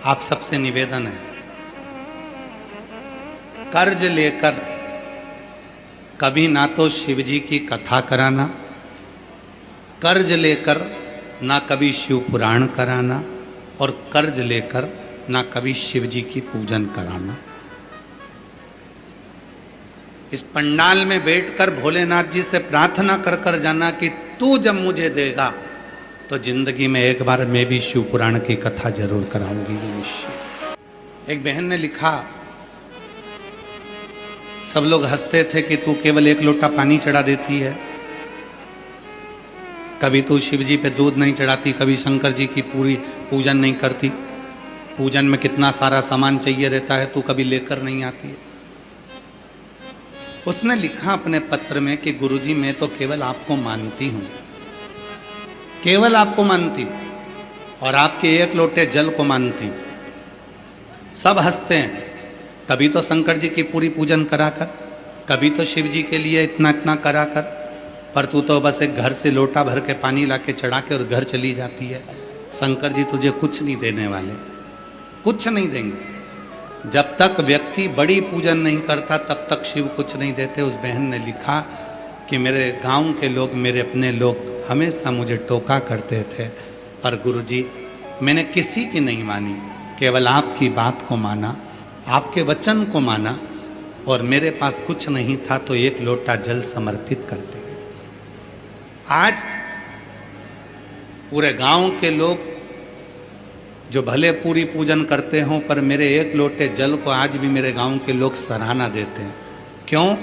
आप सबसे निवेदन है, कर्ज लेकर कभी ना तो शिव जी की कथा कराना, कर्ज लेकर ना कभी शिव पुराण कराना, और कर्ज लेकर ना कभी शिव जी की पूजन कराना। इस पंडाल में बैठकर भोलेनाथ जी से प्रार्थना कर कर जाना कि तू जब मुझे देगा तो जिंदगी में एक बार मैं भी शिव पुराण की कथा जरूर कराऊंगी, ये निश्चय। एक बहन ने लिखा, सब लोग हंसते थे कि तू केवल एक लोटा पानी चढ़ा देती है, कभी तू शिव जी पे दूध नहीं चढ़ाती, कभी शंकर जी की पूरी पूजन नहीं करती, पूजन में कितना सारा सामान चाहिए रहता है, तू कभी लेकर नहीं आती है। उसने लिखा अपने पत्र में कि गुरुजी मैं तो केवल आपको मानती हूं, केवल आपको मानती हूं, और आपके एक लोटे जल को मानती हूं। सब हंसते हैं, कभी तो शंकर जी की पूरी पूजन कराकर, कभी तो शिव जी के लिए इतना इतना कराकर, पर तू तो बस एक घर से लोटा भर के पानी ला के चढ़ा के और घर चली जाती है। शंकर जी तुझे कुछ नहीं देने वाले, कुछ नहीं देंगे। जब तक व्यक्ति बड़ी पूजन नहीं करता तब तक शिव कुछ नहीं देते। उस बहन ने लिखा कि मेरे गांव के लोग, मेरे अपने लोग हमेशा मुझे टोका करते थे, पर गुरुजी मैंने किसी की नहीं मानी, केवल आपकी बात को माना, आपके वचन को माना, और मेरे पास कुछ नहीं था तो एक लोटा जल समर्पित करते। आज पूरे गांव के लोग जो भले पूरी पूजन करते हों, पर मेरे एक लोटे जल को आज भी मेरे गांव के लोग सराहना देते हैं। क्यों?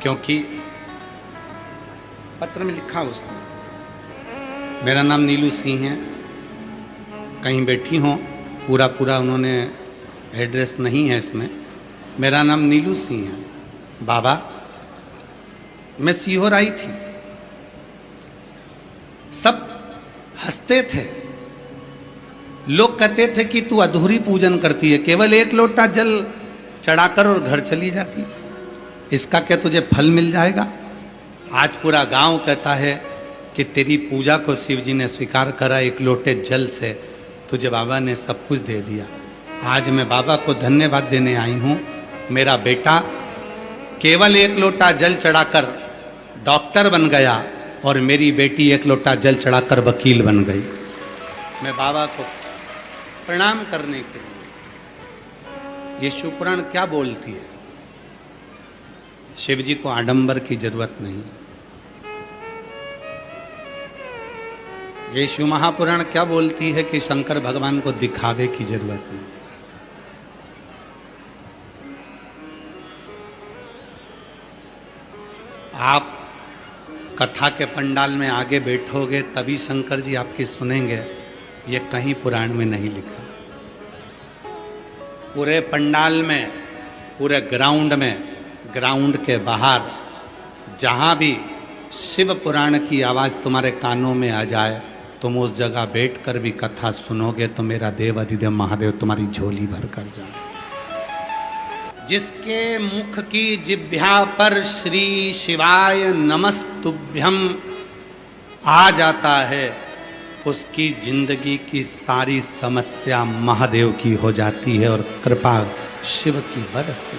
क्योंकि पत्र में लिखा उसने, मेरा नाम नीलू सिंह है, कहीं बैठी हों, पूरा पूरा उन्होंने एड्रेस नहीं है इसमें, मेरा नाम नीलू सिंह है। बाबा मैं सीहोर आई थी, सब हंसते थे, लोग कहते थे कि तू अधूरी पूजन करती है, केवल एक लोटा जल चढ़ाकर और घर चली जाती है, इसका क्या तुझे फल मिल जाएगा? आज पूरा गांव कहता है कि तेरी पूजा को शिव जी ने स्वीकार करा, एक लोटे जल से तुझे बाबा ने सब कुछ दे दिया। आज मैं बाबा को धन्यवाद देने आई हूँ। मेरा बेटा केवल एक लोटा जल चढ़ाकर डॉक्टर बन गया और मेरी बेटी एक लोटा जल चढ़ाकर वकील बन गई। मैं बाबा को प्रणाम करने के लिए, ये शिव पुराण क्या बोलती है? शिव जी को आडंबर की जरूरत नहीं। ये शिव महापुराण क्या बोलती है कि शंकर भगवान को दिखावे की जरूरत नहीं। आप कथा के पंडाल में आगे बैठोगे तभी शंकर जी आपकी सुनेंगे, ये कहीं पुराण में नहीं लिखा। पूरे पंडाल में, पूरे ग्राउंड में, ग्राउंड के बाहर जहाँ भी शिव पुराण की आवाज़ तुम्हारे कानों में आ जाए, तुम उस जगह बैठकर भी कथा सुनोगे तो मेरा देव अधिदेव महादेव तुम्हारी झोली भर कर जाए। जिसके मुख की जिह्वा पर श्री शिवाय नमस्तुभ्यम आ जाता है, उसकी जिंदगी की सारी समस्या महादेव की हो जाती है और कृपा शिव की बरसती।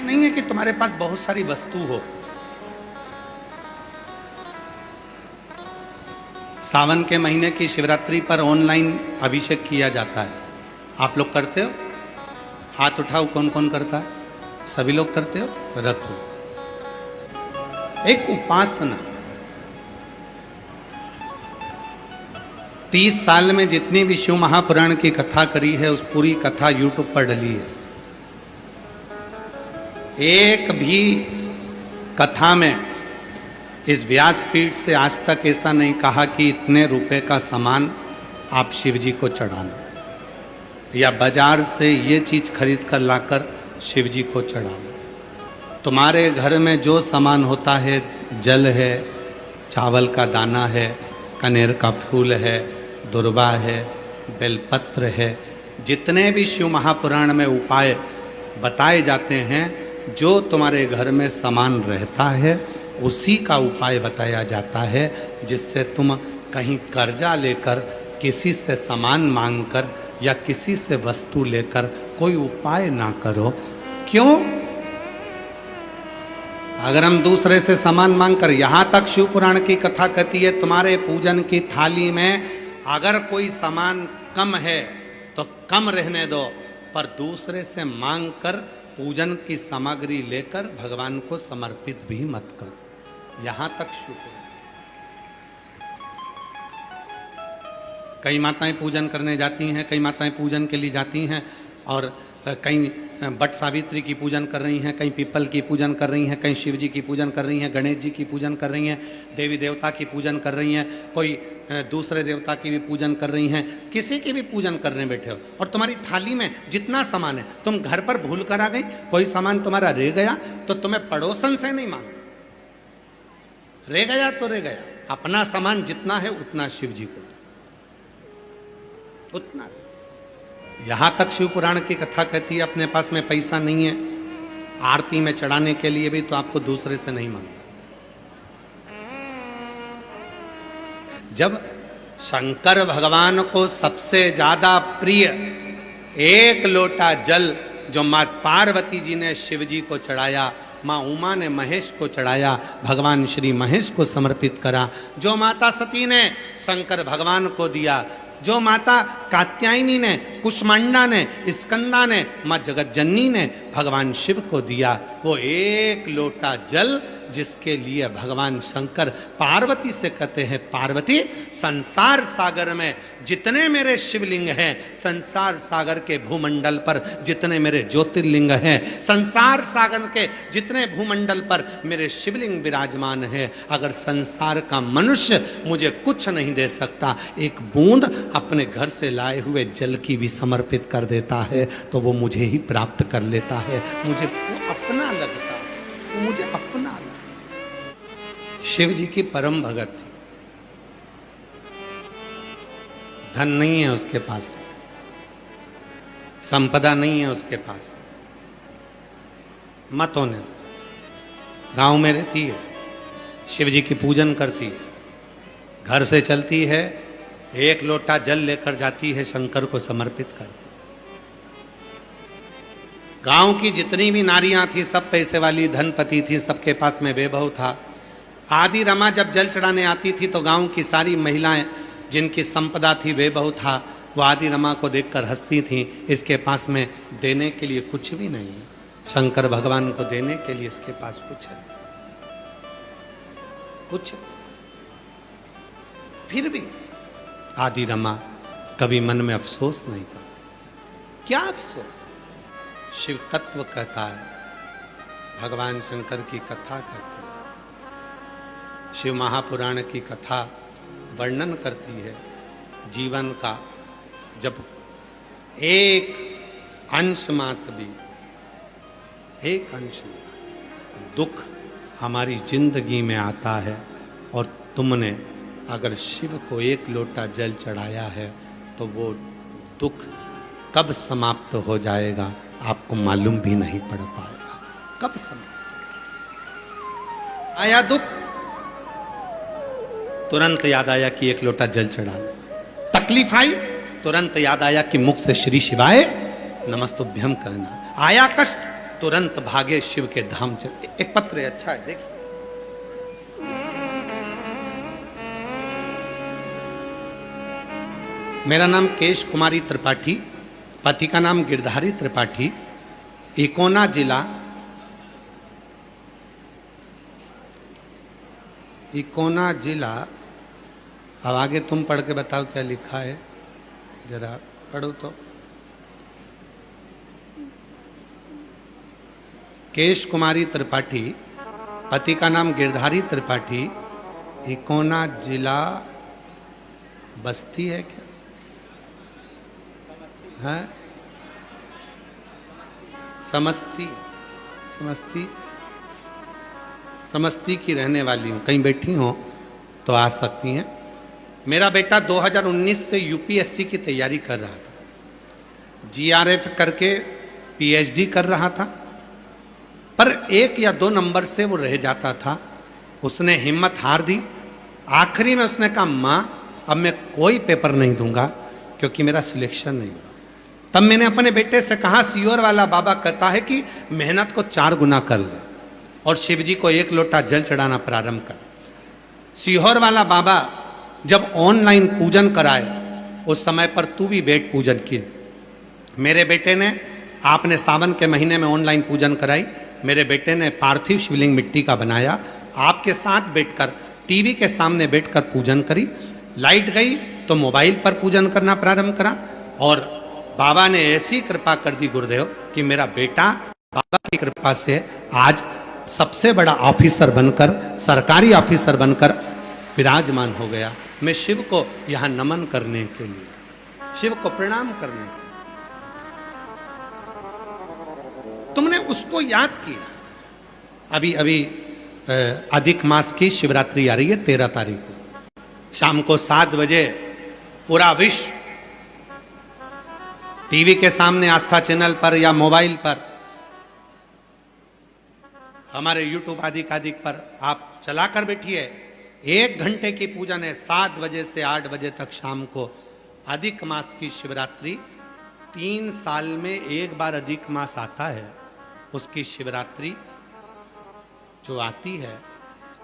नहीं है कि तुम्हारे पास बहुत सारी वस्तु हो। सावन के महीने की शिवरात्रि पर ऑनलाइन अभिषेक किया जाता है, आप लोग करते हो? हाथ उठाओ, कौन कौन करता है? सभी लोग करते हो? रखो। एक उपासना, 30 साल में जितनी भी शिव महापुराण की कथा करी है, उस पूरी कथा YouTube पर डली है। एक भी कथा में इस व्यासपीठ से आज तक ऐसा नहीं कहा कि इतने रुपए का सामान आप शिव जी को चढ़ाना, या बाजार से ये चीज़ खरीद कर लाकर शिव जी को चढ़ाना। तुम्हारे घर में जो सामान होता है, जल है, चावल का दाना है, कनेर का फूल है, दुर्वा है, बेलपत्र है, जितने भी शिव महापुराण में उपाय बताए जाते हैं, जो तुम्हारे घर में सामान रहता है उसी का उपाय बताया जाता है, जिससे तुम कहीं कर्जा लेकर, किसी से सामान मांगकर या किसी से वस्तु लेकर कोई उपाय ना करो। क्यों? अगर हम दूसरे से सामान मांगकर, यहां तक शिव पुराण की कथा कहती है तुम्हारे पूजन की थाली में अगर कोई सामान कम है तो कम रहने दो, पर दूसरे से मांगकर पूजन की सामग्री लेकर भगवान को समर्पित भी मत करो। यहां तक शिव पुराण। कई माताएं पूजन करने जाती हैं, कई माताएं पूजन के लिए जाती हैं और कई बट सावित्री की पूजन कर रही हैं, कहीं पीपल की पूजन कर रही हैं, कहीं शिव जी की पूजन कर रही हैं, गणेश जी की पूजन कर रही हैं, देवी देवता की पूजन कर रही हैं, कोई दूसरे देवता की भी पूजन कर रही हैं, किसी की भी पूजन करने बैठे हो और तुम्हारी थाली में जितना सामान है, तुम घर पर भूल कर आ गई, कोई सामान तुम्हारा रह गया तो तुम्हें पड़ोसन से नहीं मांग, रह गया तो रह गया, अपना सामान जितना है उतना शिव जी को, उतना। यहां तक शिव पुराण की कथा कहती है अपने पास में पैसा नहीं है आरती में चढ़ाने के लिए भी तो आपको दूसरे से नहीं मांगना। जब शंकर भगवान को सबसे ज्यादा प्रिय एक लोटा जल जो मां पार्वती जी ने शिव जी को चढ़ाया, मां उमा ने महेश को चढ़ाया, भगवान श्री महेश को समर्पित करा, जो माता सती ने शंकर भगवान को दिया, जो माता कात्यायनी ने, कुष्मांडा ने, स्कंदा ने, मां जगतजननी ने भगवान शिव को दिया, वो एक लोटा जल जिसके लिए भगवान शंकर पार्वती से कहते हैं, पार्वती संसार सागर में जितने मेरे शिवलिंग हैं, संसार सागर के भूमंडल पर जितने मेरे ज्योतिर्लिंग हैं, संसार सागर के जितने भूमंडल पर मेरे शिवलिंग विराजमान हैं, अगर संसार का मनुष्य मुझे कुछ नहीं दे सकता, एक बूंद अपने घर से लाए हुए जल की भी समर्पित कर देता है तो वो मुझे ही प्राप्त कर लेता है, मुझे वो अपना लगता है, वो मुझे अपना लगता है। शिव जी की परम भगत थी, धन नहीं है उसके पास, संपदा नहीं है उसके पास, मत होने दो, गांव में रहती है, शिव जी की पूजन करती है, घर से चलती है, एक लोटा जल लेकर जाती है, शंकर को समर्पित करती। गांव की जितनी भी नारियां थी सब पैसे वाली धनपति थी, सबके पास में वैभव था। आदि रमा जब जल चढ़ाने आती थी तो गांव की सारी महिलाएं जिनकी संपदा थी, वैभव था, वो आदि रमा को देखकर हंसती थी, इसके पास में देने के लिए कुछ भी नहीं है, शंकर भगवान को देने के लिए इसके पास कुछ है, कुछ। फिर भी आदि रमा कभी मन में अफसोस नहीं करती। क्या अफसोस? शिव तत्व कहता है, भगवान शंकर की कथा कहती है, शिव महापुराण की कथा वर्णन करती है जीवन का, जब एक अंश मात्र भी, एक अंश दुख हमारी जिंदगी में आता है और तुमने अगर शिव को एक लोटा जल चढ़ाया है तो वो दुख कब समाप्त हो जाएगा आपको मालूम भी नहीं पड़ पाएगा। कब समाप्त आया दुख, तुरंत याद आया कि एक लोटा जल चढ़ाना। तकलीफ आई, तुरंत याद आया कि मुख से श्री शिवाय नमस्तुभ्यम कहना। आया कष्ट, तुरंत भागे शिव के धाम चले। एक पत्र है, अच्छा है, देखिए। मेरा नाम केश कुमारी त्रिपाठी, पति का नाम गिरधारी त्रिपाठी, इकोना जिला, इकोना जिला। अब आगे तुम पढ़ के बताओ क्या लिखा है, जरा पढ़ो तो। केश कुमारी त्रिपाठी, पति का नाम गिरधारी त्रिपाठी, इकोना जिला, बस्ती है क्या है? समस्ती, समस्ती, समस्ती की रहने वाली हूँ। कहीं बैठी हो तो आ सकती हैं। मेरा बेटा 2019 से यूपीएससी की तैयारी कर रहा था, जीआरएफ करके पीएचडी कर रहा था, पर 1 या 2 नंबर से वो रह जाता था। उसने हिम्मत हार दी। आखिरी में उसने कहा, माँ अब मैं कोई पेपर नहीं दूंगा क्योंकि मेरा सिलेक्शन नहीं हुआ। तब मैंने अपने बेटे से कहा, सीहोर वाला बाबा कहता है कि मेहनत को 4 गुना कर ले और शिव जी को 1 लोटा जल चढ़ाना प्रारंभ कर। सीहोर वाला बाबा जब ऑनलाइन पूजन कराए उस समय पर तू भी बैठ पूजन की। मेरे बेटे ने, आपने सावन के महीने में ऑनलाइन पूजन कराई, मेरे बेटे ने पार्थिव शिवलिंग मिट्टी का बनाया, आपके साथ बैठकर टीवी के सामने बैठकर पूजन करी। लाइट गई तो मोबाइल पर पूजन करना प्रारंभ करा और बाबा ने ऐसी कृपा कर दी गुरुदेव कि मेरा बेटा बाबा की कृपा से आज सबसे बड़ा ऑफिसर बनकर, सरकारी ऑफिसर बनकर विराजमान हो गया। मैं शिव को यहां नमन करने के लिए, शिव को प्रणाम करने, तुमने उसको याद किया। अभी अभी अधिक मास की शिवरात्रि आ रही है 13 तारीख को शाम को 7 बजे पूरा विश्व टीवी के सामने आस्था चैनल पर या मोबाइल पर, हमारे यूट्यूब आदि पर आप चलाकर बैठिए। 1 घंटे की पूजन है, 7 बजे से 8 बजे तक शाम को। अधिक मास की शिवरात्रि 3 साल में 1 बार अधिक मास आता है। उसकी शिवरात्रि जो आती है,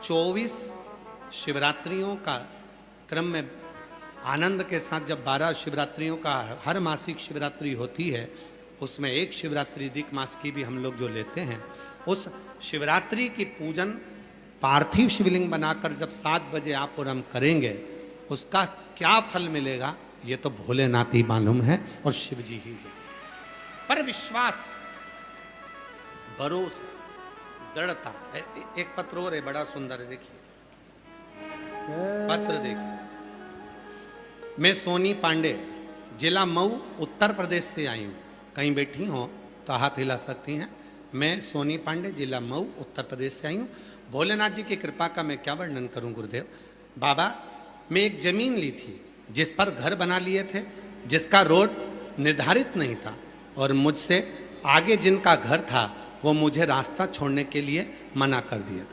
24 शिवरात्रियों का क्रम में आनंद के साथ जब 12 शिवरात्रियों का हर मासिक शिवरात्रि होती है, उसमें एक शिवरात्रि अधिक मास की भी हम लोग जो लेते हैं, उस शिवरात्रि की पूजन पार्थिव शिवलिंग बनाकर जब 7 बजे आप और हम करेंगे, उसका क्या फल मिलेगा ये तो भोलेनाथ ही मालूम है और शिव जी ही है। पर विश्वास, भरोसा, दृढ़ता। एक पत्र और है, बड़ा सुंदर है, देखिए पत्र देखिए। मैं सोनी पांडे, जिला मऊ, उत्तर प्रदेश से आई हूँ। कहीं बैठी हो तो हाथ हिला सकती हैं। मैं सोनी पांडे, जिला मऊ, उत्तर प्रदेश से आई हूँ। भोलेनाथ जी की कृपा का मैं क्या वर्णन करूं गुरुदेव। बाबा, मैं एक जमीन ली थी जिस पर घर बना लिए थे, जिसका रोड निर्धारित नहीं था और मुझसे आगे जिनका घर था वो मुझे रास्ता छोड़ने के लिए मना कर दिया।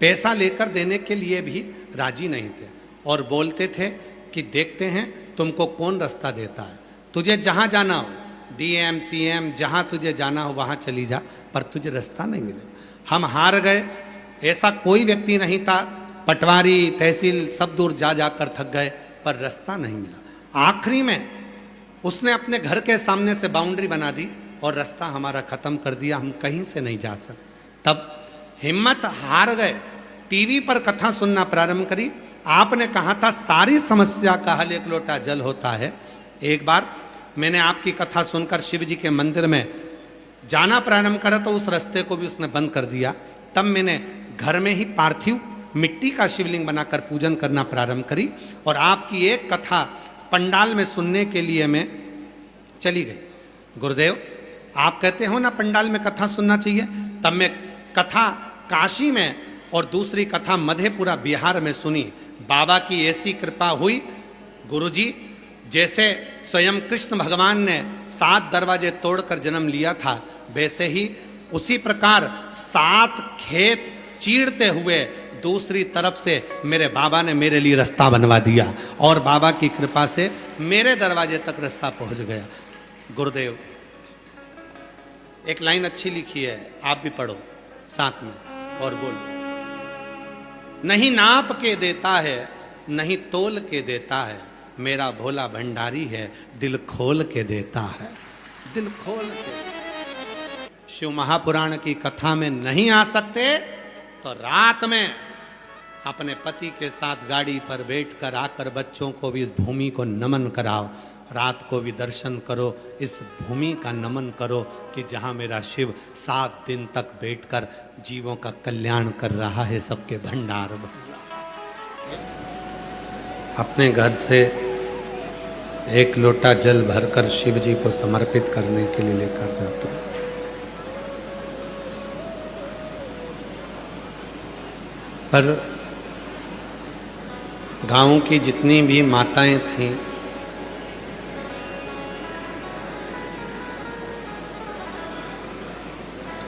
पैसा लेकर देने के लिए भी राजी नहीं थे और बोलते थे कि देखते हैं तुमको कौन रास्ता देता है, तुझे जहाँ जाना हो, डीएम सीएम जहाँ तुझे जाना हो वहाँ चली जा, पर तुझे रास्ता नहीं मिले। हम हार गए। ऐसा कोई व्यक्ति नहीं था, पटवारी तहसील सब दूर जा जाकर थक गए पर रास्ता नहीं मिला। आखिरी में उसने अपने घर के सामने से बाउंड्री बना दी और रास्ता हमारा खत्म कर दिया, हम कहीं से नहीं जा सकते। तब हिम्मत हार गए, टीवी पर कथा सुनना प्रारंभ करी। आपने कहा था सारी समस्या का हल 1 लोटा जल होता है। एक बार मैंने आपकी कथा सुनकर शिव जी के मंदिर में जाना प्रारंभ करा तो उस रास्ते को भी उसने बंद कर दिया। तब मैंने घर में ही पार्थिव मिट्टी का शिवलिंग बनाकर पूजन करना प्रारंभ करी और आपकी एक कथा पंडाल में सुनने के लिए मैं चली गई। गुरुदेव, आप कहते हो ना पंडाल में कथा सुनना चाहिए, तब मैं कथा काशी में और दूसरी कथा मधेपुरा बिहार में सुनी। बाबा की ऐसी कृपा हुई, गुरुजी जैसे स्वयं कृष्ण भगवान ने 7 दरवाजे तोड़कर जन्म लिया था, वैसे ही उसी प्रकार 7 खेत चीरते हुए दूसरी तरफ से मेरे बाबा ने मेरे लिए रास्ता बनवा दिया और बाबा की कृपा से मेरे दरवाजे तक रास्ता पहुंच गया। गुरुदेव, एक लाइन अच्छी लिखी है, आप भी पढ़ो साथ में और बोलो। नहीं नाप के देता है, नहीं तोल के देता है, मेरा भोला भंडारी है, दिल खोल के देता है, दिल खोल के। शिव महापुराण की कथा में नहीं आ सकते तो रात में अपने पति के साथ गाड़ी पर बैठकर आकर बच्चों को भी इस भूमि को नमन कराओ, रात को भी दर्शन करो, इस भूमि का नमन करो कि जहाँ मेरा शिव 7 दिन तक बैठकर जीवों का कल्याण कर रहा है, सबके भंडार भर रहा है। अपने घर से 1 लोटा जल भरकर शिव जी को समर्पित करने के लिए लेकर जाते हैं। पर गांव की जितनी भी माताएं थीं,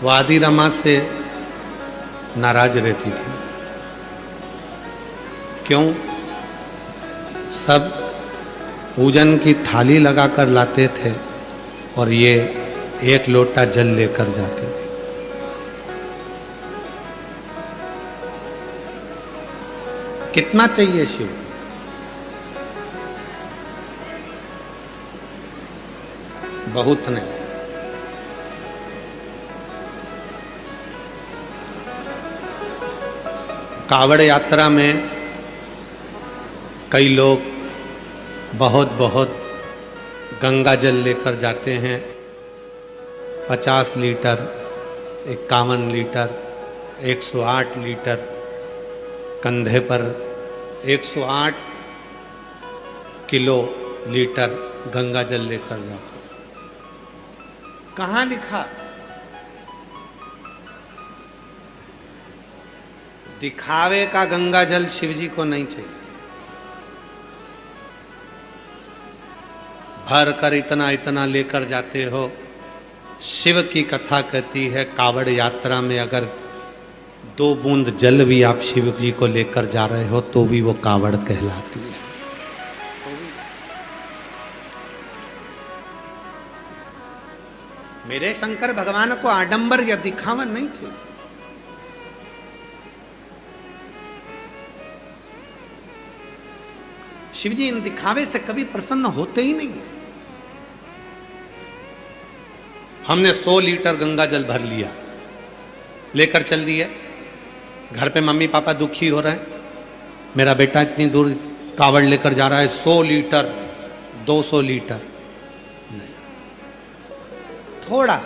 वो आदि रमा से नाराज रहती थी। क्यों? सब पूजन की थाली लगाकर लाते थे और ये एक लोटा जल लेकर जाती थी। कितना चाहिए शिव? बहुत नहीं। कावड़ यात्रा में कई लोग बहुत बहुत गंगा जल लेकर जाते हैं। 50 लीटर, 51 लीटर, 108 लीटर, कंधे पर 108 किलो लीटर गंगा जल लेकर जाते। कहाँ लिखा? दिखावे का गंगा जल शिवजी को नहीं चाहिए। भर कर इतना इतना लेकर जाते हो। शिव की कथा कहती है कावड़ यात्रा में अगर 2 बूंद जल भी आप शिव जी को लेकर जा रहे हो तो भी वो कावड़ कहलाती है। मेरे शंकर भगवान को आडंबर या दिखावा नहीं चाहिए। शिवजी इन दिखावे से कभी प्रसन्न होते ही नहीं। हमने 100 लीटर गंगा जल भर लिया, लेकर चल दिए। घर पे मम्मी पापा दुखी हो रहे हैं, मेरा बेटा इतनी दूर कावड़ लेकर जा रहा है, 100 लीटर 200 लीटर नहीं, थोड़ा।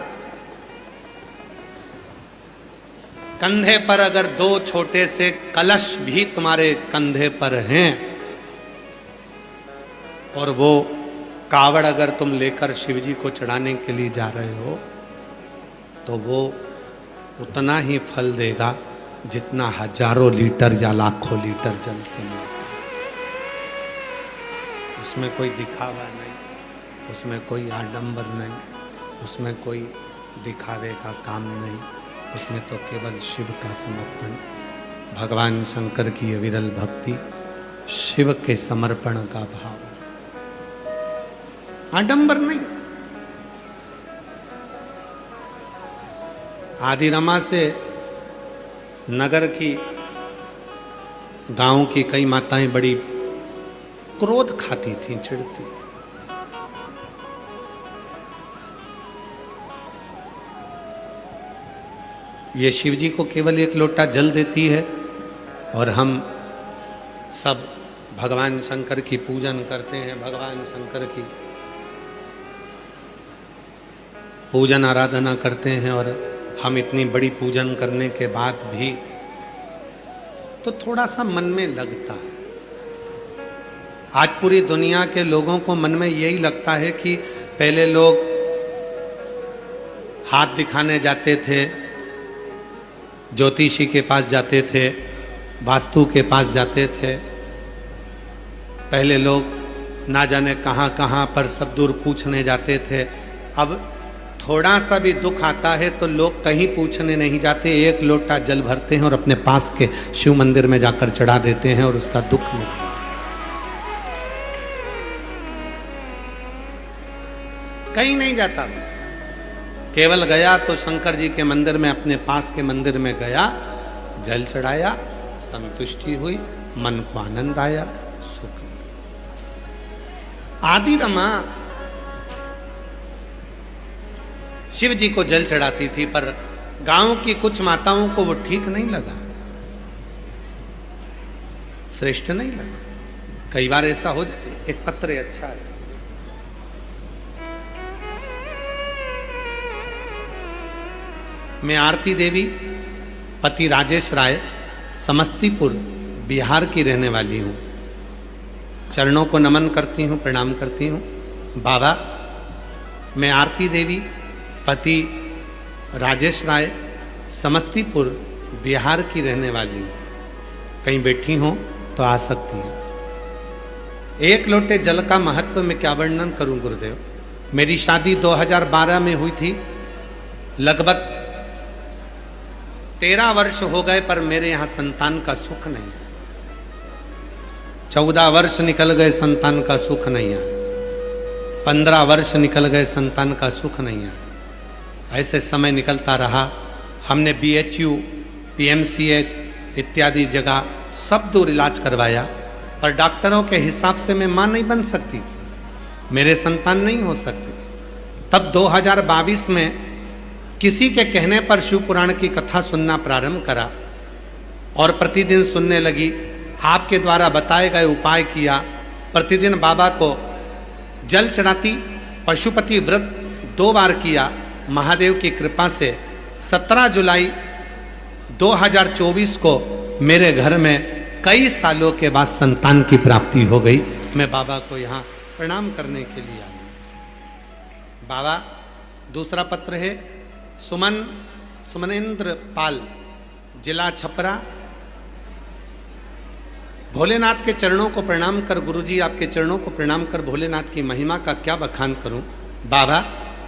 कंधे पर अगर 2 छोटे से कलश भी तुम्हारे कंधे पर हैं और वो कावड़ अगर तुम लेकर शिवजी को चढ़ाने के लिए जा रहे हो तो वो उतना ही फल देगा जितना हजारों लीटर या लाखों लीटर जल से मिलता है। उसमें कोई दिखावा नहीं, उसमें कोई आडंबर नहीं, उसमें कोई दिखावे का काम नहीं, उसमें तो केवल शिव का समर्पण, भगवान शंकर की अविरल भक्ति, शिव के समर्पण का भाव, आडंबर नहीं। आदि रमा से नगर की, गांव की कई माताएं बड़ी क्रोध खाती थीं, चिढ़ती थी। ये शिवजी को केवल 1 लोटा जल देती है और हम सब भगवान शंकर की पूजन करते हैं, भगवान शंकर की पूजन आराधना करते हैं। और हम इतनी बड़ी पूजन करने के बाद भी तो थोड़ा सा मन में लगता है। आज पूरी दुनिया के लोगों को मन में यही लगता है कि पहले लोग हाथ दिखाने जाते थे, ज्योतिषी के पास जाते थे, वास्तु के पास जाते थे। पहले लोग ना जाने कहाँ कहाँ पर सब दूर पूछने जाते थे। अब थोड़ा सा भी दुख आता है तो लोग कहीं पूछने नहीं जाते, 1 लोटा जल भरते हैं और अपने पास के शिव मंदिर में जाकर चढ़ा देते हैं और उसका दुख मिटता है। कहीं नहीं जाता, केवल गया तो शंकर जी के मंदिर में, अपने पास के मंदिर में गया, जल चढ़ाया, संतुष्टि हुई, मन को आनंद आया, सुख। आदि रमा शिव जी को जल चढ़ाती थी, पर गांव की कुछ माताओं को वो ठीक नहीं लगा, श्रेष्ठ नहीं लगा। कई बार ऐसा हो जाए। एक पत्र है, अच्छा है, मैं आरती देवी, पति राजेश राय, समस्तीपुर बिहार की रहने वाली हूँ। चरणों को नमन करती हूँ, प्रणाम करती हूँ। बाबा, मैं आरती देवी, पति राजेश राय, समस्तीपुर बिहार की रहने वाली हूँ। कहीं बैठी हो तो आ सकती हैं। 1 लोटे जल का महत्व मैं क्या वर्णन करूं गुरुदेव। मेरी शादी 2012 में हुई थी। लगभग 13 वर्ष हो गए पर मेरे यहाँ संतान का सुख नहीं है। 14 वर्ष निकल गए, संतान का सुख नहीं है। 15 वर्ष निकल गए, संतान का सुख नहीं है। ऐसे समय निकलता रहा। हमने BHU, PMCH इत्यादि जगह सब दूर इलाज करवाया, पर डॉक्टरों के हिसाब से मैं मां नहीं बन सकती थी, मेरे संतान नहीं हो सकती। तब 2022 में किसी के कहने पर शिव पुराण की कथा सुनना प्रारंभ करा और प्रतिदिन सुनने लगी। आपके द्वारा बताए गए उपाय किया। प्रतिदिन बाबा को जल चढ़ाती, पशुपति व्रत 2 बार किया। महादेव की कृपा से 17 जुलाई 2024 को मेरे घर में कई सालों के बाद संतान की प्राप्ति हो गई। मैं बाबा को यहाँ प्रणाम करने के लिए आया। बाबा, दूसरा पत्र है सुमनेन्द्र पाल, जिला छपरा। भोलेनाथ के चरणों को प्रणाम कर, गुरुजी आपके चरणों को प्रणाम कर भोलेनाथ की महिमा का क्या बखान करूं। बाबा,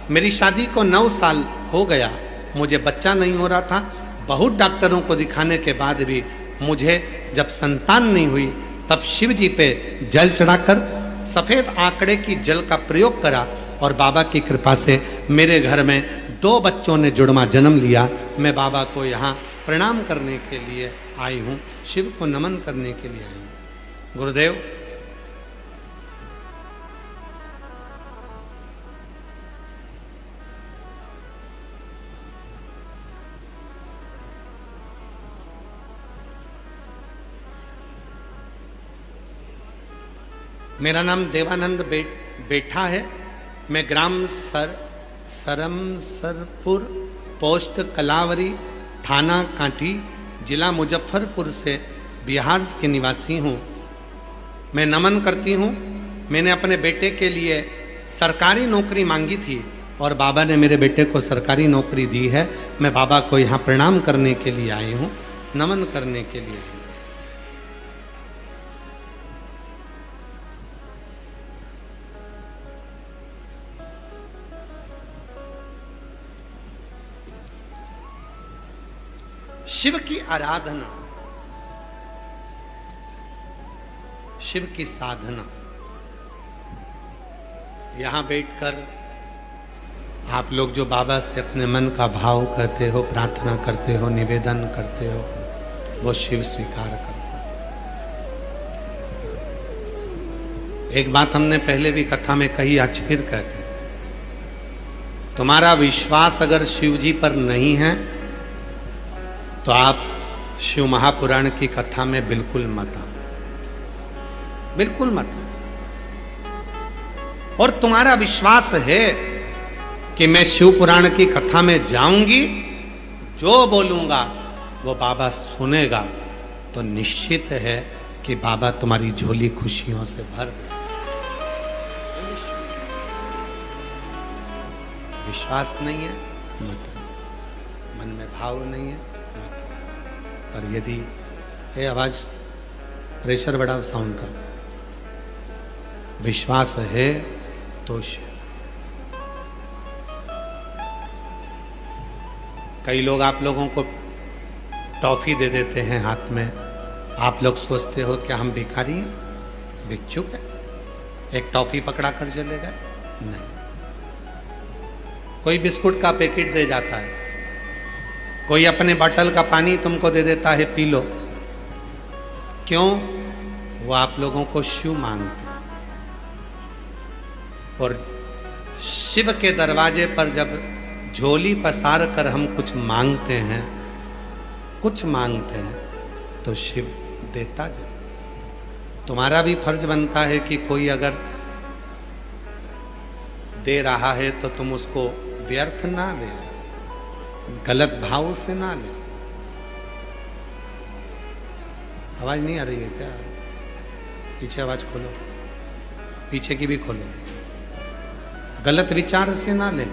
मेरी शादी को 9 साल हो गया, मुझे बच्चा नहीं हो रहा था। बहुत डॉक्टरों को दिखाने के बाद भी मुझे जब संतान नहीं हुई, तब शिव जी पे जल चढ़ाकर सफ़ेद आंकड़े की जल का प्रयोग करा और बाबा की कृपा से मेरे घर में 2 बच्चों ने जुड़वा जन्म लिया। मैं बाबा को यहाँ प्रणाम करने के लिए आई हूँ, शिव को नमन करने के लिए आई हूँ। गुरुदेव, मेरा नाम देवानंद बेठा है। मैं ग्राम सरमसरपुर, पोस्ट कलावरी, थाना कांठी, जिला मुजफ्फरपुर से बिहार के निवासी हूँ। मैं नमन करती हूँ। मैंने अपने बेटे के लिए सरकारी नौकरी मांगी थी और बाबा ने मेरे बेटे को सरकारी नौकरी दी है। मैं बाबा को यहाँ प्रणाम करने के लिए आई हूँ, नमन करने के लिए आई हूँ। शिव की आराधना, शिव की साधना, यहां बैठकर आप लोग जो बाबा से अपने मन का भाव कहते हो, प्रार्थना करते हो, निवेदन करते हो, वो शिव स्वीकार करता है। एक बात हमने पहले भी कथा में कही, आज फिर कहते हैं, तुम्हारा विश्वास अगर शिव जी पर नहीं है तो आप शिव महापुराण की कथा में बिल्कुल मत आओ, बिल्कुल मत आओ। और तुम्हारा विश्वास है कि मैं शिव पुराण की कथा में जाऊंगी, जो बोलूंगा वो बाबा सुनेगा, तो निश्चित है कि बाबा तुम्हारी झोली खुशियों से भर दे। विश्वास नहीं है मत, मन में भाव नहीं है मत। पर यदि ये आवाज प्रेशर बढ़ाओ साउंड का, विश्वास है तो कई लोग आप लोगों को टॉफी दे देते हैं हाथ में, आप लोग सोचते हो क्या हम भिखारी हैं, भिक्षुक है, एक टॉफी पकड़ा कर चले गए? नहीं। कोई बिस्कुट का पैकेट दे जाता है, कोई अपने बोतल का पानी तुमको दे देता है, पी लो। क्यों? वो आप लोगों को शिव मांगते हैं। और शिव के दरवाजे पर जब झोली पसार कर हम कुछ मांगते हैं, कुछ मांगते हैं, तो शिव देता जरूर। तुम्हारा भी फर्ज बनता है कि कोई अगर दे रहा है तो तुम उसको व्यर्थ ना ले, गलत भाव से ना ले। आवाज नहीं आ रही है क्या? पीछे आवाज खोलो, पीछे की भी खोलो। गलत विचार से ना ले।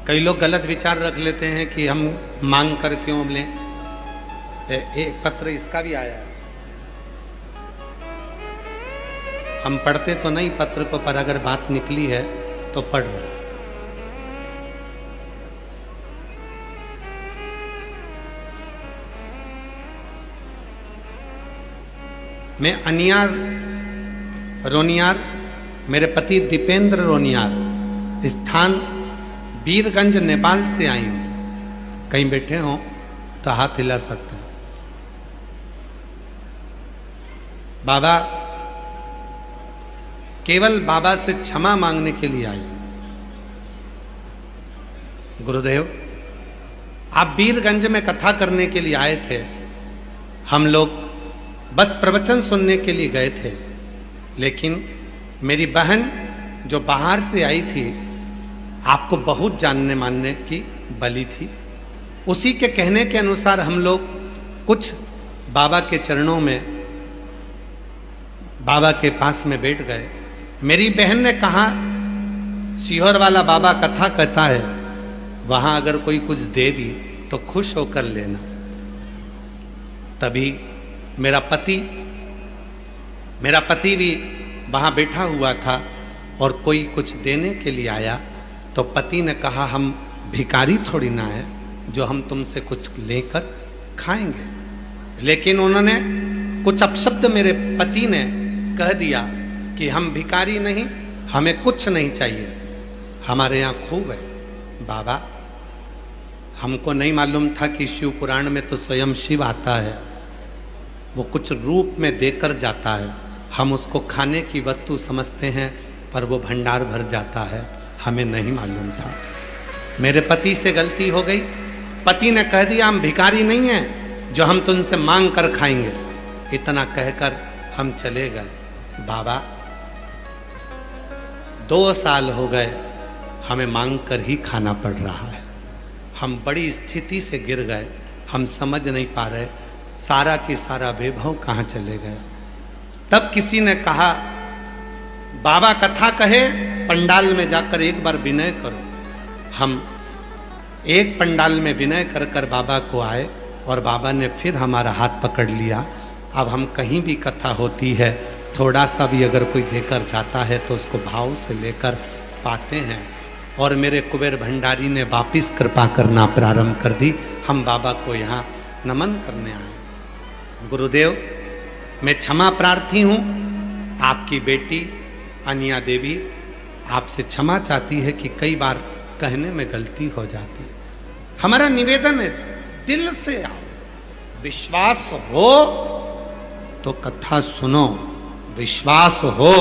कई लोग गलत विचार रख लेते हैं कि हम मांग कर क्यों लें। एक पत्र इसका भी आया है, हम पढ़ते तो नहीं पत्र को, पर अगर बात निकली है तो पढ़ रहे। मैं अनियार रोनियार, मेरे पति दीपेंद्र रोनियार, स्थान वीरगंज नेपाल से आई हूं। कहीं बैठे हो तो हाथ हिला सकते हैं। बाबा, केवल बाबा से क्षमा मांगने के लिए आई। गुरुदेव, आप वीरगंज में कथा करने के लिए आए थे, हम लोग बस प्रवचन सुनने के लिए गए थे, लेकिन मेरी बहन जो बाहर से आई थी, आपको बहुत जानने मानने की बली थी। उसी के कहने के अनुसार हम लोग कुछ बाबा के चरणों में, बाबा के पास में बैठ गए। मेरी बहन ने कहा, सीहोर वाला बाबा कथा कहता है, वहां अगर कोई कुछ दे भी तो खुश होकर लेना। तभी मेरा पति भी वहां बैठा हुआ था और कोई कुछ देने के लिए आया, तो पति ने कहा, हम भिखारी थोड़ी ना है जो हम तुमसे कुछ लेकर खाएंगे। लेकिन उन्होंने कुछ अपशब्द मेरे पति ने कह दिया कि हम भिखारी नहीं, हमें कुछ नहीं चाहिए, हमारे यहाँ खूब है। बाबा, हमको नहीं मालूम था कि शिव पुराण में तो स्वयं शिव आता है, वो कुछ रूप में देकर जाता है, हम उसको खाने की वस्तु समझते हैं, पर वो भंडार भर जाता है, हमें नहीं मालूम था। मेरे पति से गलती हो गई। पति ने कह दिया, हम भिखारी नहीं हैं जो हम तुमसे मांग कर खाएंगे। इतना कहकर हम चले गए। बाबा, 2 साल हो गए हमें मांग कर ही खाना पड़ रहा है। हम बड़ी स्थिति से गिर गए, हम समझ नहीं पा रहे सारा की सारा वैभव कहाँ चले गए। तब किसी ने कहा, बाबा कथा कहे, पंडाल में जाकर एक बार विनय करो। हम एक पंडाल में विनय कर कर बाबा को आए और बाबा ने फिर हमारा हाथ पकड़ लिया। अब हम कहीं भी कथा होती है, थोड़ा सा भी अगर कोई देकर जाता है तो उसको भाव से लेकर पाते हैं। और मेरे कुबेर भंडारी ने वापिस कृपा करना प्रारंभ कर दी। हम बाबा को यहाँ नमन करने आए। गुरुदेव, मैं क्षमा प्रार्थी हूँ। आपकी बेटी अनिया देवी आपसे क्षमा चाहती है कि कई बार कहने में गलती हो जाती है। हमारा निवेदन है, दिल से आओ, विश्वास हो तो कथा सुनो, विश्वास हो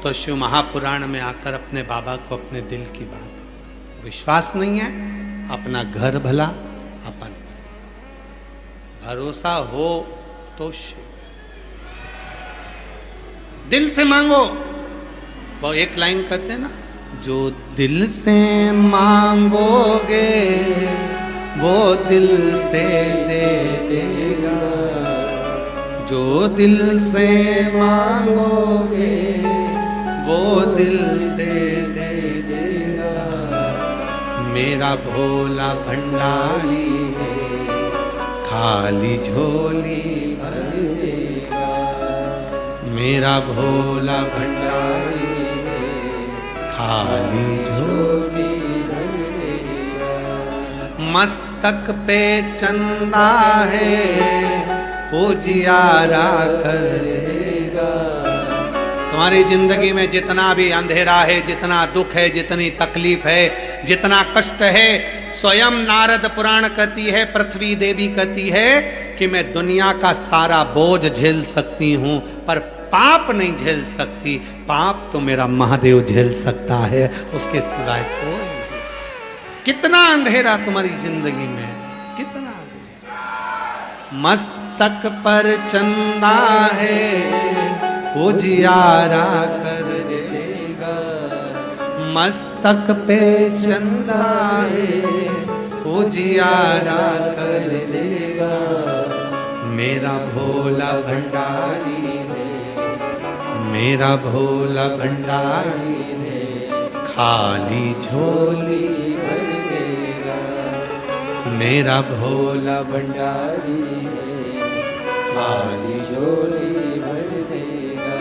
तो शिव महापुराण में आकर अपने बाबा को अपने दिल की बात। विश्वास नहीं है, अपना घर भला अपन, भरोसा हो तो शिव। दिल से मांगो। वो एक लाइन कहते हैं ना, जो दिल से मांगोगे वो दिल से दे देगा, जो दिल से मांगोगे वो दिल से दे देगा। मेरा भोला भंडारी है, खाली झोली भर देगा। मेरा भोला भंडारी है, खाली झोली भर देगा। मस्तक पे चंदा है, उजियारा कर देगा। तुम्हारी जिंदगी में जितना भी अंधेरा है, जितना दुख है, जितनी तकलीफ है, जितना कष्ट है, स्वयं नारद पुराण कहती है, पृथ्वी देवी कहती है कि मैं दुनिया का सारा बोझ झेल सकती हूं, पर पाप नहीं झेल सकती। पाप तो मेरा महादेव झेल सकता है, उसके सिवाय कोई नहीं। कितना अंधेरा तुम्हारी जिंदगी में, कितना मस्तक पर चंदा है, उजियारा कर देगा। मस्तक पे चंदा है, उजियारा कर देगा। मेरा भोला भंडारी है, मेरा भोला भंडारी है, खाली झोली भर देगा। मेरा भोला भंडारी है, खाली झोली भर देगा।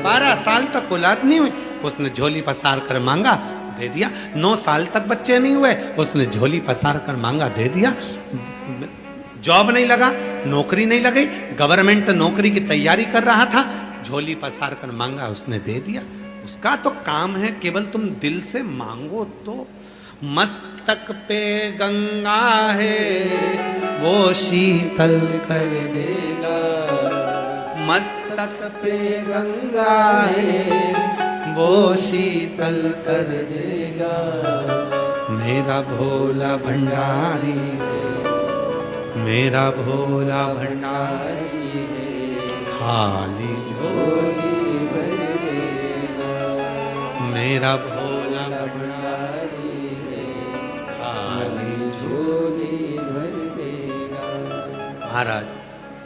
12 साल तक औलाद नहीं हुई, उसने झोली पसार कर मांगा, दे दिया। 9 साल तक बच्चे नहीं हुए, उसने झोली पसार कर मांगा, दे दिया। जॉब नहीं लगा, नौकरी नहीं लगी, गवर्नमेंट नौकरी की तैयारी कर रहा था, झोली पसार कर मांगा, उसने दे दिया। उसका तो काम है केवल तुम दिल से मांगो तो। मस्तक पे गंगा है वो शीतल कर देगा, मस्तक पे गंगा है वो शीतल कर देगा। मेरा भोला भंडारी है, मेरा भोला भंडारी है, खाली झोली भर देगा। मेरा भोला भंडारी है, खाली झोली भर देगा। महाराज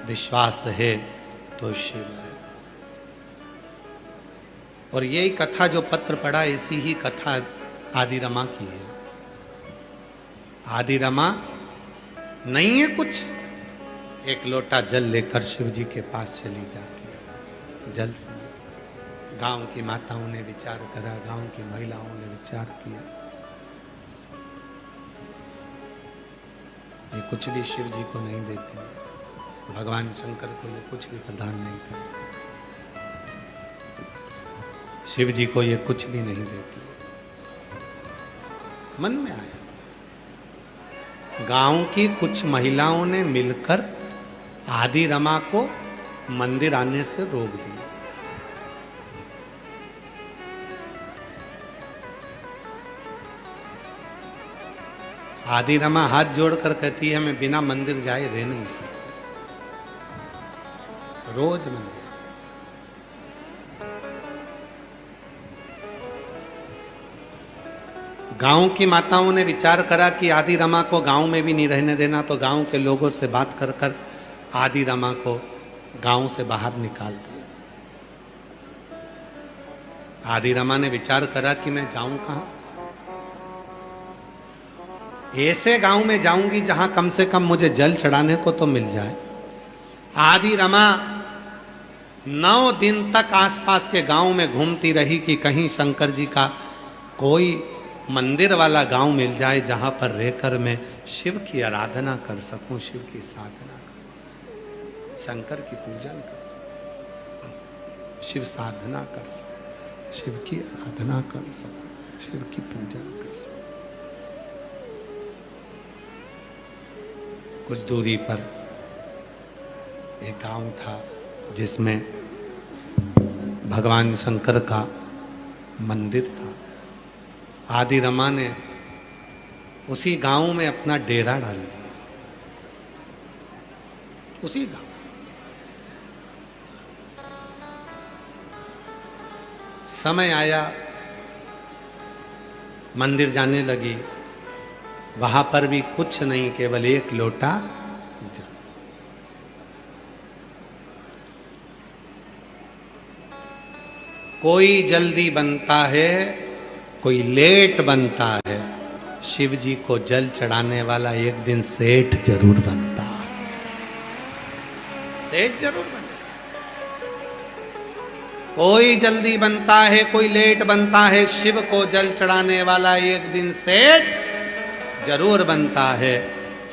विश्वास है तो शिव है। और यही कथा जो पत्र पढ़ा, ऐसी ही कथा आदि रमा की है। आदि रमा नहीं है कुछ, एक लोटा जल लेकर शिव जी के पास चली जाती है। जल से गांव की माताओं ने विचार करा, गांव की महिलाओं ने विचार किया, ये कुछ भी शिव जी को नहीं देती है, भगवान शंकर को ये कुछ भी प्रदान नहीं करती, शिव जी को ये कुछ भी नहीं देती। मन में आया, गांव की कुछ महिलाओं ने मिलकर आदि रमा को मंदिर आने से रोक दिया। आदि रमा हाथ जोड़कर कहती है, मैं बिना मंदिर जाए रह नहीं सकती, रोज मंदिर। गांव की माताओं ने विचार करा कि आदि रमा को गांव में भी नहीं रहने देना, तो गांव के लोगों से बात कर कर आदि रमा को गांव से बाहर निकाल दिया। आदि रमा ने विचार करा कि मैं जाऊं कहां, ऐसे गांव में जाऊंगी जहां कम से कम मुझे जल चढ़ाने को तो मिल जाए। आदि रमा 9 दिन तक आसपास के गांव में घूमती रही कि कहीं शंकर जी का कोई मंदिर वाला गांव मिल जाए जहां पर रहकर मैं शिव की आराधना कर सकूं, शिव की साधना कर सकूं, शंकर की पूजन कर सकूं, शिव साधना कर सकूं, शिव की आराधना कर सकूं, शिव की पूजन कर सकूं। कुछ दूरी पर एक गांव था जिसमें भगवान शंकर का मंदिर था। आदि रमा ने उसी गांव में अपना डेरा डाल दिया, उसी गांव। समय आया, मंदिर जाने लगी, वहां पर भी कुछ नहीं, केवल एक लोटा जल। कोई जल्दी बनता है, कोई लेट बनता है, शिव जी को जल चढ़ाने वाला एक दिन सेठ जरूर बनता है, सेठ जरूर बनता है। कोई जल्दी बनता है, कोई लेट बनता है, शिव को जल चढ़ाने वाला एक दिन सेठ जरूर बनता है।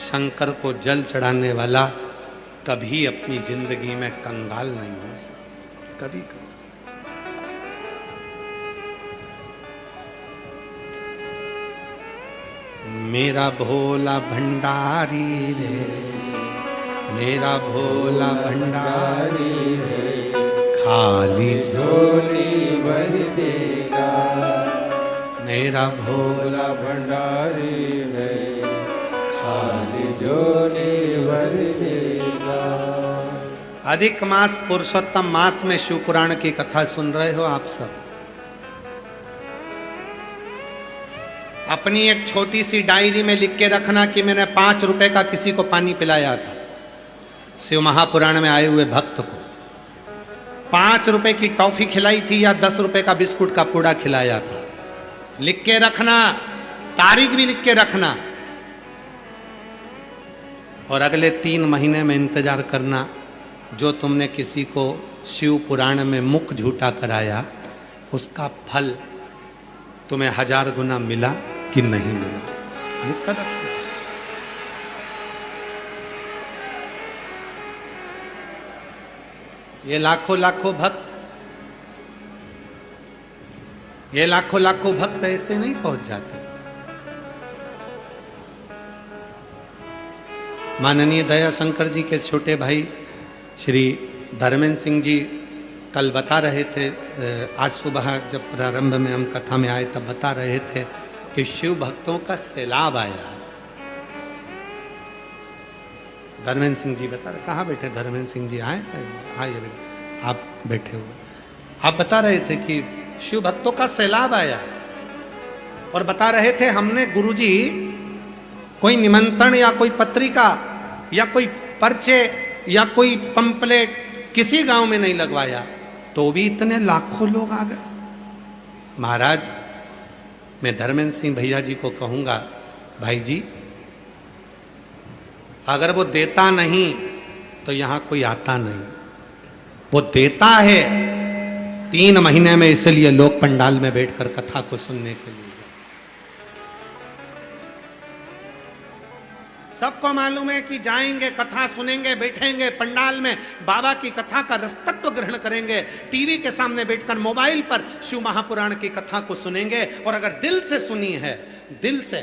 शंकर को जल चढ़ाने वाला कभी अपनी जिंदगी में कंगाल नहीं हो सकता, कभी कभी। मेरा भोला भंडारी रे, मेरा भोला भंडारी रे, खाली झोली भर देगा। मेरा भोला भंडारी रे, खाली झोली भर देगा। अधिक मास पुरुषोत्तम मास में शिव पुराण की कथा सुन रहे हो आप सब। अपनी एक छोटी सी डायरी में लिख के रखना कि मैंने 5 रुपए का किसी को पानी पिलाया था। शिव महापुराण में आए हुए भक्त को 5 रुपए की टॉफी खिलाई थी या 10 रुपए का बिस्कुट का पूड़ा खिलाया था। लिख के रखना, तारीख भी लिख के रखना, और अगले 3 महीने में इंतजार करना जो तुमने किसी को शिव पुराण में मुख झूठा कराया उसका फल तुम्हें 1000 गुना मिला कि नहीं मिला, लिख कर रखो। ये लाखों लाखों भक्त ये लाखों लाखों भक्त ऐसे नहीं पहुंच जाते। माननीय दया शंकर जी के छोटे भाई श्री धर्मेंद्र सिंह जी कल बता रहे थे, आज सुबह जब प्रारंभ में हम कथा में आए तब बता रहे थे कि शिव भक्तों का सैलाब आया है। धर्मेंद्र सिंह जी बता रहे, कहाँ बैठे धर्मेंद्र सिंह जी? आए आइए, आप बैठे हुए। आप बता रहे थे कि शिव भक्तों का सैलाब आया है, और बता रहे थे हमने गुरुजी कोई निमंत्रण या कोई पत्रिका या कोई पर्चे या कोई पंपलेट किसी गांव में नहीं लगवाया, तो भी इतने लाखों लोग आ गए। महाराज, मैं धर्मेंद्र सिंह भैया जी को कहूंगा, भाई जी अगर वो देता नहीं तो यहां कोई आता नहीं। वो देता है 3 महीने में, इसलिए लोग पंडाल में बैठकर कथा को सुनने के लिए। सबको मालूम है कि जाएंगे, कथा सुनेंगे, बैठेंगे पंडाल में, बाबा की कथा का रसतत्व ग्रहण करेंगे, टीवी के सामने बैठकर मोबाइल पर शिव महापुराण की कथा को सुनेंगे। और अगर दिल से सुनी है, दिल से,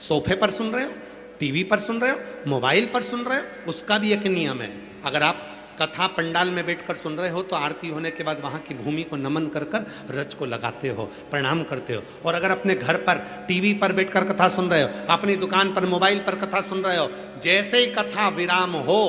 सोफे पर सुन रहे हो, टीवी पर सुन रहे हो, मोबाइल पर सुन रहे हो, उसका भी एक नियम है। अगर आप कथा पंडाल में बैठकर सुन रहे हो तो आरती होने के बाद वहां की भूमि को नमन कर कर रज को लगाते हो, प्रणाम करते हो। और अगर अपने घर पर टीवी पर बैठकर कथा सुन रहे हो, अपनी दुकान पर मोबाइल पर कथा सुन रहे हो, जैसे ही कथा विराम हो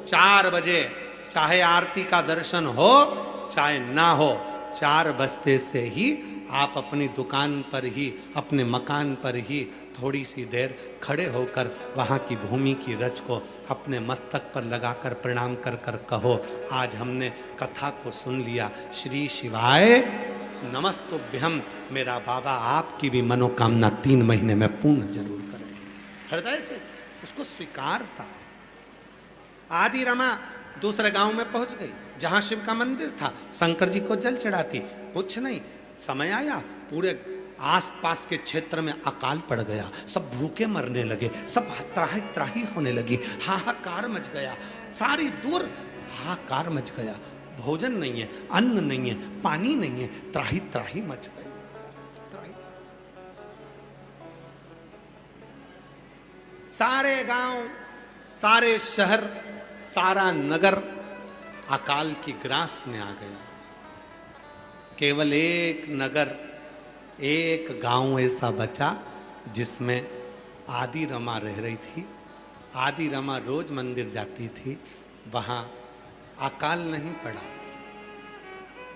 4 बजे, चाहे आरती का दर्शन हो चाहे ना हो, 4 बजते से ही आप अपनी दुकान पर ही, अपने मकान पर ही थोड़ी सी देर खड़े होकर वहाँ की भूमि की रज को अपने मस्तक पर लगाकर प्रणाम कर कर कहो, आज हमने कथा को सुन लिया, श्री शिवाय नमस्तुभ्यम। मेरा बाबा आपकी भी मनोकामना 3 महीने में पूर्ण जरूर करें। हृदय से उसको स्वीकार था। आदि रमा दूसरे गांव में पहुंच गई, जहां शिव का मंदिर था, शंकर जी को जल चढ़ाती, कुछ नहीं, समय आया पूरे आसपास के क्षेत्र में अकाल पड़ गया, सब भूखे मरने लगे, सब त्राही त्राही होने लगी, हाहाकार मच गया, सारी दूर हाहाकार मच गया, भोजन नहीं है, अन्न नहीं है, पानी नहीं है, त्राही त्राही मच गई। सारे गांव, सारे शहर, सारा नगर अकाल की ग्रास में आ गया। केवल एक नगर, एक गांव ऐसा बचा जिसमें आदि रमा रह रही थी। आदि रमा रोज मंदिर जाती थी, वहां अकाल नहीं पड़ा,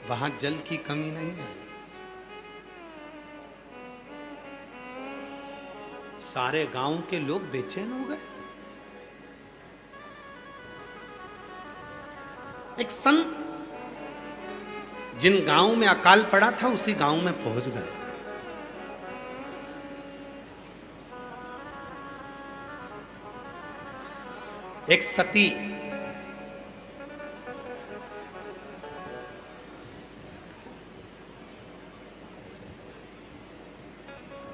वहां जल की कमी नहीं है। सारे गांव के लोग बेचैन हो गए। एक संत जिन गांव में अकाल पड़ा था उसी गांव में पहुंच गए। एक सती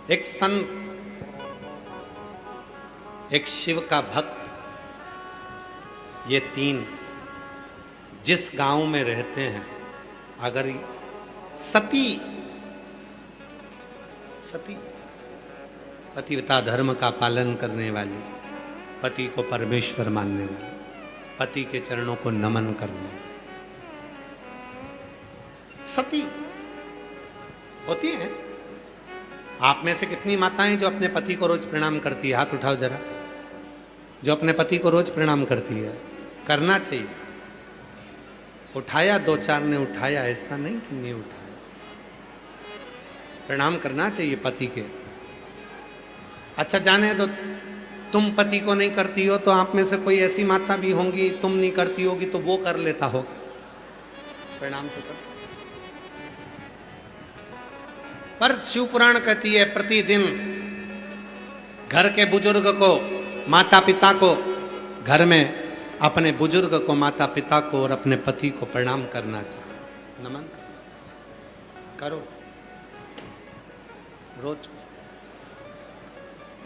एक संत, एक शिव का भक्त, ये 3 जिस गांव में रहते हैं, अगर सती पतिव्रता धर्म का पालन करने वाली, पति को परमेश्वर मानने वाली, पति के चरणों को नमन करने वाली सती होती है। आप में से कितनी माताएं जो अपने पति को रोज प्रणाम करती है? हाथ उठाओ जरा, जो अपने पति को रोज प्रणाम करती है। करना चाहिए। उठाया, 2-4 ने उठाया, ऐसा नहीं कि नहीं उठाया। प्रणाम करना चाहिए पति के। अच्छा, जाने दो, तुम पति को नहीं करती हो तो आप में से कोई ऐसी माता भी होंगी, तुम नहीं करती होगी तो वो कर लेता होगा। प्रणाम तो कर। पर शिव पुराण कहती है प्रतिदिन घर के बुजुर्ग को, माता पिता को, घर में अपने बुजुर्ग को, माता पिता को और अपने पति को प्रणाम करना चाहिए, नमन करना चाहिए। करो रोज।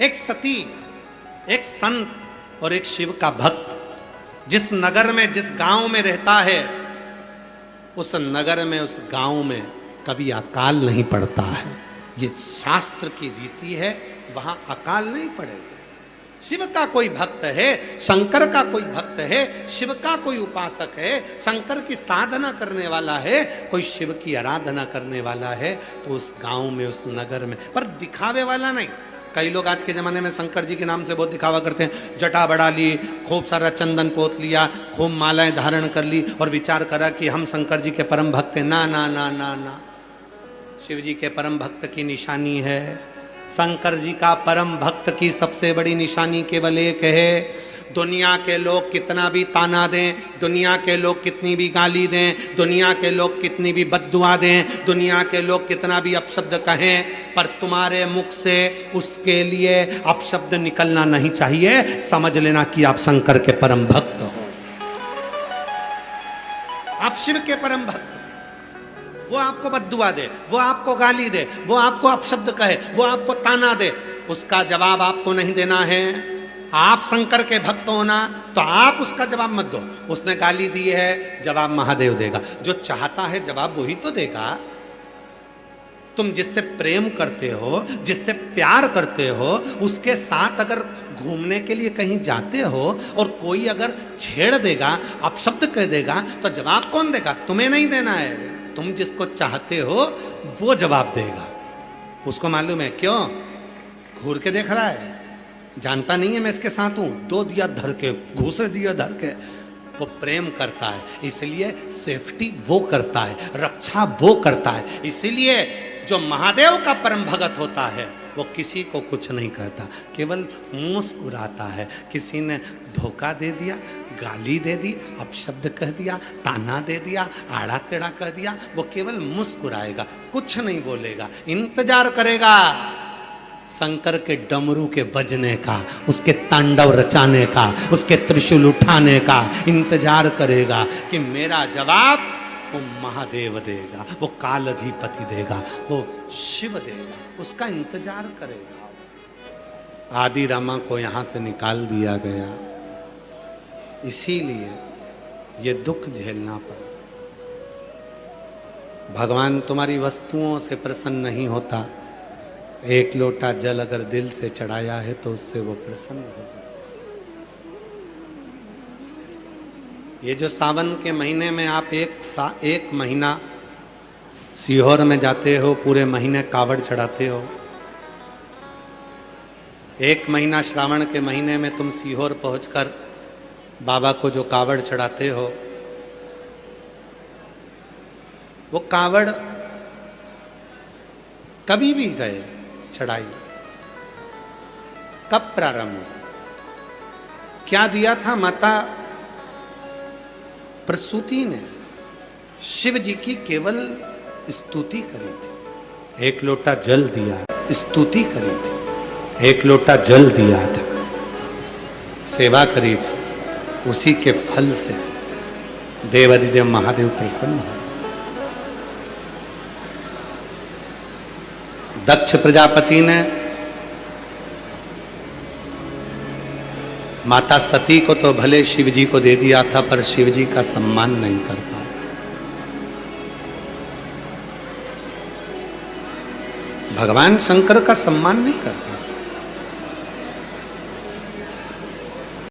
एक सती, एक संत और एक शिव का भक्त जिस नगर में, जिस गांव में रहता है, उस नगर में, उस गांव में कभी अकाल नहीं पड़ता है। ये शास्त्र की रीति है, वहां अकाल नहीं पड़ेगा। शिव का कोई भक्त है, शंकर का कोई भक्त है, शिव का कोई उपासक है, शंकर की साधना करने वाला है, कोई शिव की आराधना करने वाला है, तो उस गांव में, उस नगर में, पर दिखावे वाला नहीं। कई लोग आज के ज़माने में शंकर जी के नाम से बहुत दिखावा करते हैं। जटा बढ़ा ली, खूब सारा चंदन पोत लिया, खूब मालाएं धारण कर ली और विचार करा कि हम शंकर जी के परम भक्त हैं। ना ना ना ना ना, शिव जी के परम भक्त की निशानी है, शंकर जी का परम भक्त की सबसे बड़ी निशानी केवल एक है। दुनिया के लोग कितना भी ताना दें, दुनिया के लोग कितनी भी गाली दें, दुनिया के लोग कितनी भी बद्दुआ दें, दुनिया के लोग कितना भी अपशब्द कहें, पर तुम्हारे मुख से उसके लिए अपशब्द निकलना नहीं चाहिए। समझ लेना कि आप शंकर के परम भक्त हो, आप शिव के परम भक्त। वो आपको बद्दुआ दे, वो आपको गाली दे, वो आपको अपशब्द कहे, वो आपको ताना दे, उसका जवाब आपको नहीं देना है। आप शंकर के भक्त हो ना, तो आप उसका जवाब मत दो। उसने गाली दी है, जवाब महादेव देगा। जो चाहता है जवाब वही तो देगा। तुम जिससे प्रेम करते हो, जिससे प्यार करते हो, उसके साथ अगर घूमने के लिए कहीं जाते हो और कोई अगर छेड़ देगा, अपशब्द कह देगा, तो जवाब कौन देगा? तुम्हें नहीं देना है। तुम जिसको चाहते हो वो जवाब देगा। उसको मालूम है, क्यों? घूर के देख रहा है, जानता नहीं है मैं इसके साथ हूं। दो दिया धर के, घूसे दिया धर के। वो प्रेम करता है, इसलिए सेफ्टी वो करता है, रक्षा वो करता है। इसीलिए जो महादेव का परम भगत होता है वो किसी को कुछ नहीं कहता, केवल मुस्कुराता है। किसी ने धोखा दे दिया, गाली दे दी, अपशब्द कह दिया, ताना दे दिया, आड़ा टेढ़ा कह दिया, वो केवल मुस्कुराएगा, कुछ नहीं बोलेगा, इंतजार करेगा शंकर के डमरू के बजने का, उसके तांडव रचाने का, उसके त्रिशूल उठाने का इंतजार करेगा कि मेरा जवाब वो महादेव देगा, वो कालाधिपति देगा, वो शिव देगा। उसका इंतजार करेगा। आदि रामा को यहां से निकाल दिया गया, इसीलिए ये दुख झेलना पड़ा। भगवान तुम्हारी वस्तुओं से प्रसन्न नहीं होता। एक लोटा जल अगर दिल से चढ़ाया है तो उससे वो प्रसन्न हो जाए। ये जो सावन के महीने में आप एक महीना सीहोर में जाते हो, पूरे महीने कावड़ चढ़ाते हो। एक महीना श्रावण के महीने में तुम सीहोर पहुंचकर बाबा को जो कावड़ चढ़ाते हो, वो कावड़ कभी भी गए चढ़ाई कब प्रारंभ हुआ? क्या दिया था? माता प्रसूति ने शिव जी की केवल स्तुति करी थी। एक लोटा जल दिया, स्तुति करी थी। एक लोटा जल दिया था, सेवा करी थी। उसी के फल से देवाधिदेव महादेव प्रसन्न हो। दक्ष प्रजापति ने माता सती को तो भले शिव जी को दे दिया था, पर शिव जी का सम्मान नहीं कर पाया। भगवान शंकर का सम्मान नहीं कर पाया।